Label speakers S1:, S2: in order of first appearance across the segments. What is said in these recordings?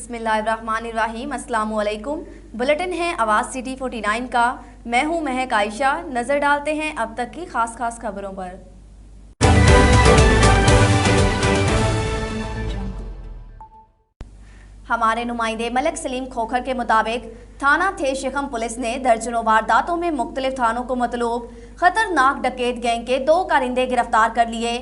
S1: बिस्मिल्लाहिर्रहमानिर्रहीम। अस्सलामु अलैकुम। बुलेटिन है आवाज़ सिटी 49 का। मैं हूं महक आयशा। नज़र डालते हैं अब तक की खास खबरों पर। हमारे नुमाइंदे मलिक सलीम खोखर के मुताबिक थाना थे शिखम पुलिस ने दर्जनों वारदातों में मुख्तलिफ थानों को मतलूब खतरनाक डकैत गैंग के 2 कारिंदे गिरफ्तार कर लिए।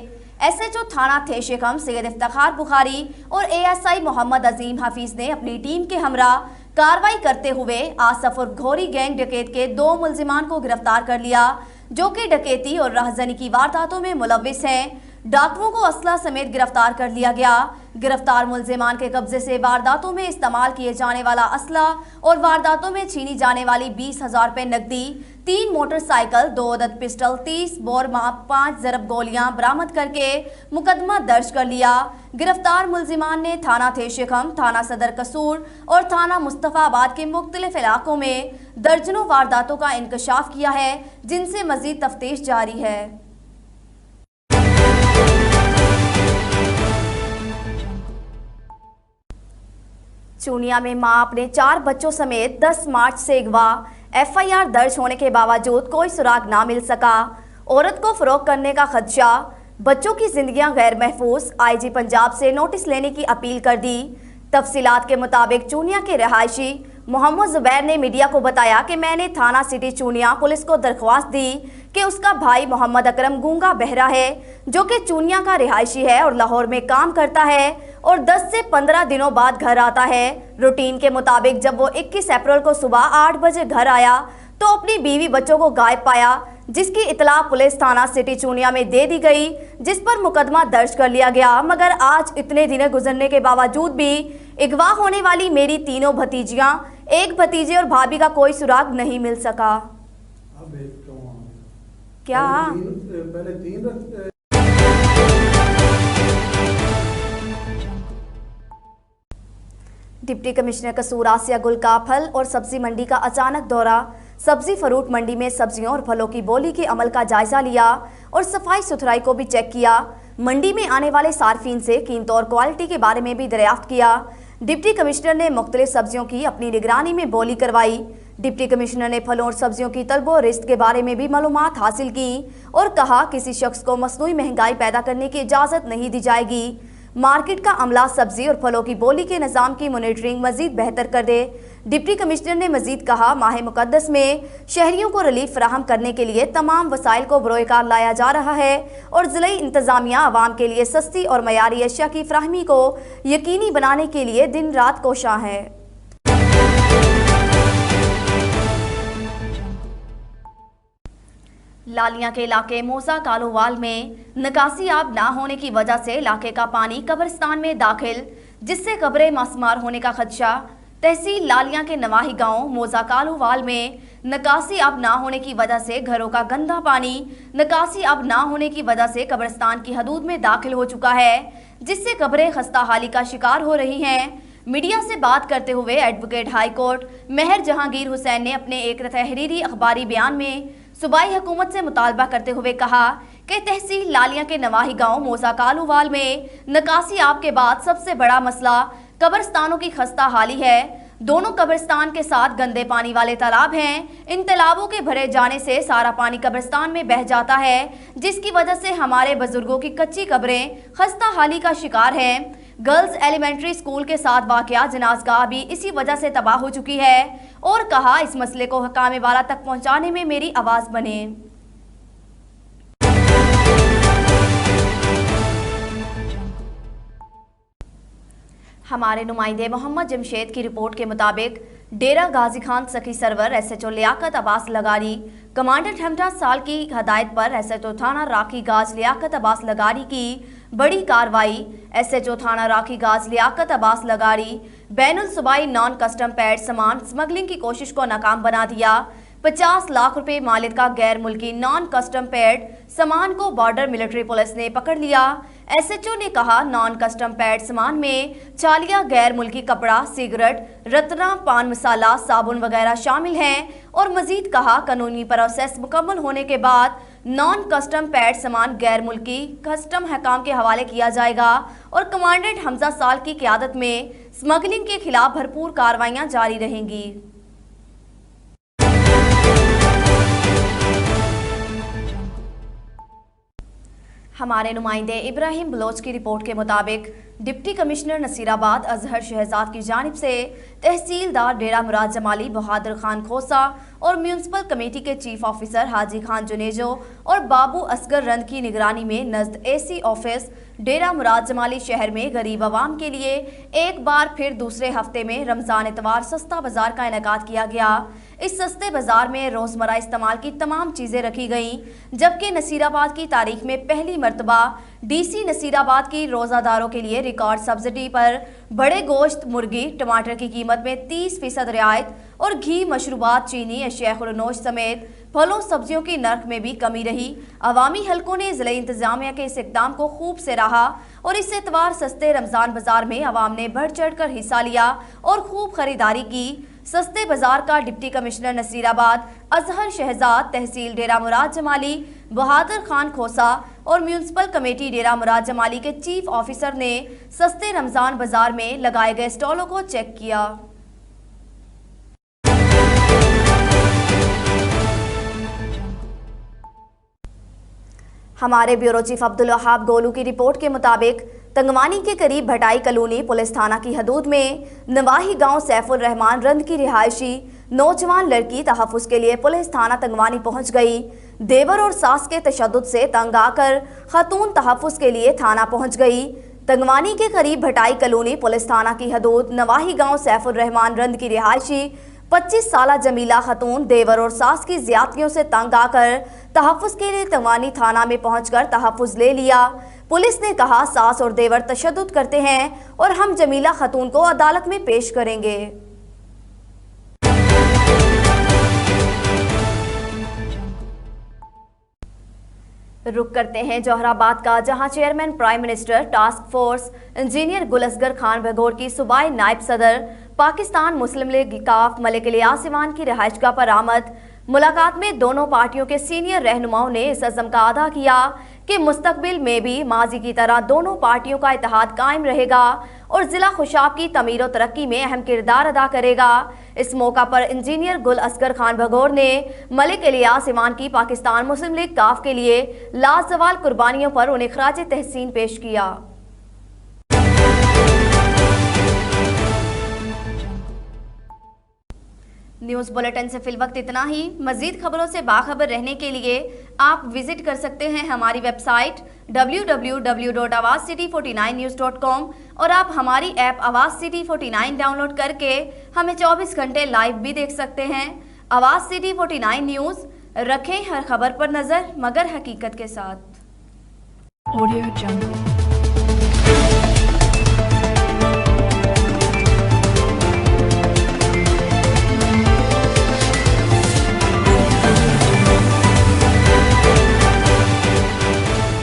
S1: SHO थाना थे शिखम सैयद इफ्तिखार बुखारी और ASI मोहम्मद अजीम हफीज ने अपनी टीम के हमरा कार्रवाई करते हुए आसफ और घोरी गैंग डकैत के 2 मुल्जिमान को गिरफ्तार कर लिया, जो कि डकैती और राहजनी की वारदातों में मुलव्विस हैं। डाकुओं को असला समेत गिरफ्तार कर लिया गया। गिरफ्तार मुल्जिमान के कब्जे से वारदातों में इस्तेमाल किए जाने वाला असला और वारदातों में छीनी जाने वाली 20,000 रुपए नकदी, 3 मोटरसाइकिल, 2 अदद पिस्टल, 30 बोर माप, 5 ज़रब गोलियां बरामद करके मुकदमा दर्ज कर लिया। गिरफ्तार मुल्जिमान ने थाना थे शिखम, थाना सदर कसूर और थाना मुस्तफ़ाबाद के मुख्तलिफ इलाकों में दर्जनों वारदातों का इंकशाफ किया है, जिनसे मजीद तफ्तीश जारी है। चूनिया में मां अपने 4 बच्चों समेत 10 मार्च से अगवा। FIR दर्ज होने के बावजूद कोई सुराग ना मिल सका। औरत को फरोख्त करने का खदशा, बच्चों की जिंदगियां गैर महफूज। IG पंजाब से नोटिस लेने की अपील कर दी। तफसीलात के मुताबिक चूनिया के रहायशी मोहम्मद जुबैर ने मीडिया को बताया कि मैंने थाना सिटी चूनिया पुलिस को दरख्वास्त दी कि उसका भाई मोहम्मद अकरम गूंगा बहरा है, जो कि चूनिया का रिहायशी है और लाहौर में काम करता है और 10 से 15 दिनों बाद घर आता है। रूटीन के मुताबिक जब वो 21 अप्रैल को सुबह 8 बजे घर आया तो अपनी बीवी बच्चों को गायब पाया, जिसकी इतला पुलिस थाना सिटी चूनिया में दे दी गई, जिस पर मुकदमा दर्ज कर लिया गया। मगर आज इतने दिन गुजरने के बावजूद भी अगवा होने वाली मेरी तीनों भतीजियां, एक भतीजे और भाभी का कोई सुराग नहीं मिल सका। क्या डिप्टी कमिश्नर कसूर आसिया गुल का फल और सब्जी मंडी का अचानक दौरा। सब्जी फरूट मंडी में सब्जियों और फलों की बोली के अमल का जायजा लिया और सफाई सुथराई को भी चेक किया। मंडी में आने वाले सार्फिन से कीमत और क्वालिटी के बारे में भी दरियाफ्त किया। डिप्टी कमिश्नर ने मुख्तलिफ सब्जियों की अपनी निगरानी में बोली करवाई। डिप्टी कमिश्नर ने फलों और सब्जियों की तलब और रिश्त के बारे में भी मालूमात हासिल की और कहा किसी शख्स को मसनूई महंगाई पैदा करने की इजाज़त नहीं दी जाएगी। मार्केट का अमला सब्जी और फलों की बोली के निज़ाम की मॉनिटरिंग मजीद बेहतर कर दे। डिप्टी कमिश्नर ने मजीद कहा माह मुकद्दस में शहरियों को रिलीफ फराहम करने के लिए तमाम वसाइल को बरोएकार लाया जा रहा है और ज़िले इंतज़ामिया आवाम के लिए सस्ती और मयारी अशिया की फराहमी को यकीनी बनाने के लिए दिन रात कोशा है। लालिया के इलाके मोजा कालोवाल में निकासी आब ना होने की वजह से इलाके का पानी कब्रिस्तान में दाखिल, जिससे कब्रें मासूमार होने का खदशा। तहसील लालिया के नवाही गांव मोजा कालोवाल में निकासी अब ना होने की वजह से घरों का गंदा पानी निकासी अब ना होने की वजह से कब्रिस्तान की हदूद में दाखिल हो चुका है, जिससे कब्रें खस्ता हाली का शिकार हो रही हैं। मीडिया से बात करते हुए एडवोकेट हाई कोर्ट मेहर जहांगीर हुसैन ने अपने एक तहरीरी अखबारी बयान में सूबाई हुकूमत से मुतालबा करते हुए कहा कि तहसील लालिया के नवाही गांव मोजा कालोवाल में निकासी आब के बाद सबसे बड़ा मसला कब्रिस्तानों की खस्ता हाली है। दोनों कब्रिस्तान के साथ गंदे पानी वाले तालाब हैं। इन तालाबों के भरे जाने से सारा पानी कब्रिस्तान में बह जाता है, जिसकी वजह से हमारे बुजुर्गों की कच्ची कब्रें खस्ता हाली का शिकार हैं। गर्ल्स एलिमेंट्री स्कूल के साथ वाक़या जनाज़गाह भी इसी वजह से तबाह हो चुकी है और कहा इस मसले को हकामे वाला तक पहुंचाने में मेरी आवाज़ बने। हमारे नुमाइंदे मोहम्मद जमशेद की रिपोर्ट के मुताबिक डेरा गाजी खान सखी सरवर SHO लियाकत अब्बास लगारी कमांडेंट हमजा साल की हदायत पर SHO थाना राखी गाज लियाकत अब्बास लगारी की बड़ी कार्रवाई। SHO थाना राखी गाज लियाकत अब्बास लगारी बैनुल सूबाई नॉन कस्टम पैड सामान स्मगलिंग की कोशिश को नाकाम बना दिया। 50 लाख रुपए मालिक का गैर मुल्की नॉन कस्टम पैड सामान को बॉर्डर मिलिट्री पुलिस ने पकड़ लिया। SHO ने कहा नॉन कस्टम पैड सामान में चालिया गैर मुल्की कपड़ा, सिगरेट, रत्ना, पान मसाला, साबुन वगैरह शामिल हैं और मजीद कहा कानूनी प्रोसेस मुकम्मल होने के बाद नॉन कस्टम पैड सामान गैर मुल्की कस्टम हकाम के हवाले किया जाएगा और कमांडेंट हमजा साल की क़यादत में स्मगलिंग के खिलाफ भरपूर कार्रवाइयां जारी रहेंगी। हमारे नुमाइंदे इब्राहिम बलोच की रिपोर्ट के मुताबिक डिप्टी कमिश्नर नसीराबाद अजहर शहजाद की जानिब से तहसीलदार डेरा मुराद जमाली बहादुर खान खोसा और म्यूनसिपल कमेटी के चीफ ऑफिसर हाजी खान जुनेजो और बाबू असगर रंद की निगरानी में नज़द एसी ऑफिस डेरा मुराद जमाली शहर में गरीब आवाम के लिए एक बार फिर दूसरे हफ्ते में रमज़ान इतवार सस्ता बाजार का इनेकाद किया गया। इस सस्ते बाजार में रोज़मर्रा इस्तेमाल की तमाम चीज़ें रखी गईं, जबकि नसीराबाद की तारीख में पहली मरतबा डीसी नसीराबाद की रोज़ादारों के लिए रिकॉर्ड सब्सिडी पर बड़े गोश्त, मुर्गी, टमाटर की कीमत में 30% रियायत और घी, मशरूबात, चीनी, अशिया खुर्दनोश समेत फलों सब्जियों की नर्क में भी कमी रही। अवामी हलकों ने ज़िला इंतजामिया के इस इक़दाम को खूब सराहा और इस एतवार सस्ते रमज़ान बाजार में अवाम ने बढ़ चढ़ कर हिस्सा लिया और खूब खरीदारी की। सस्ते बाजार का डिप्टी कमिश्नर नसीराबाद अजहर शहजाद, तहसील डेरा मुराद जमाली बहादुर खान खोसा और म्यूनसिपल कमेटी डेरा मुराद जमाली के चीफ ऑफिसर ने सस्ते रमज़ान बाजार में लगाए गए स्टॉलों को चेक किया। हमारे ब्यूरो चीफ अब्दुल वहाब गोलू की रिपोर्ट के मुताबिक तंगवानी के करीब भटाई कॉलोनी पुलिस थाना की हदूद में नवाही गांव सैफुल रहमान रंद की रिहायशी नौजवान लड़की तहफ़्फ़ुज़ के लिए पुलिस थाना तंगवानी पहुंच गई। देवर और सास के तशद्दुद से तंग आकर खातून तहफ़्फ़ुज़ के लिए थाना पहुंच गई। तंगवानी के करीब भटाई कॉलोनी पुलिस थाना की हदूद नवाही गांव सैफुल रहमान रंद की रिहायशी 25 साला जमीला खातून देवर और सास की ज्यादतियों से तंग आकर तहफ़्फ़ुज़ के लिए तंगवानी थाना में पहुंचकर तहफ़्फ़ुज़ ले लिया। पुलिस ने कहा सास और देवर तशद्दुद करते हैं और हम जमीला खातून को अदालत में पेश करेंगे। रुक करते हैं जोहराबाद का, जहां chairman prime minister task force engineer गुल असगर खान भगोर की सूबाई नायब सदर पाकिस्तान मुस्लिम लीग काफ मलिक इलियास इवान की रिहाइशगाह पर आमद। मुलाकात में दोनों पार्टियों के सीनियर रहनुमाओं ने इस अज़म का अदा किया कि मुस्तकबिल में भी माजी की तरह दोनों पार्टियों का इत्तेहाद कायम रहेगा और ज़िला खुशाब की तमीर और तरक्की में अहम किरदार अदा करेगा। इस मौका पर इंजीनियर गुल असगर खान भगोर ने मलिक इलियास इवान की पाकिस्तान मुस्लिम लीग काफ के लिए लाजवाल कुर्बानियों पर उन्हें खराज तहसीन पेश किया। न्यूज़ बुलेटिन से फिलवक्त इतना ही। मज़ीद खबरों से बाखबर रहने के लिए आप विजिट कर सकते हैं हमारी वेबसाइट www.awazcity49news.com और आप हमारी ऐप आवाज़ सिटी 49 डाउनलोड करके हमें 24 घंटे लाइव भी देख सकते हैं। आवाज़ सिटी 49 न्यूज़, रखें हर खबर पर नज़र मगर हकीकत के साथ। ऑडियो जंगल।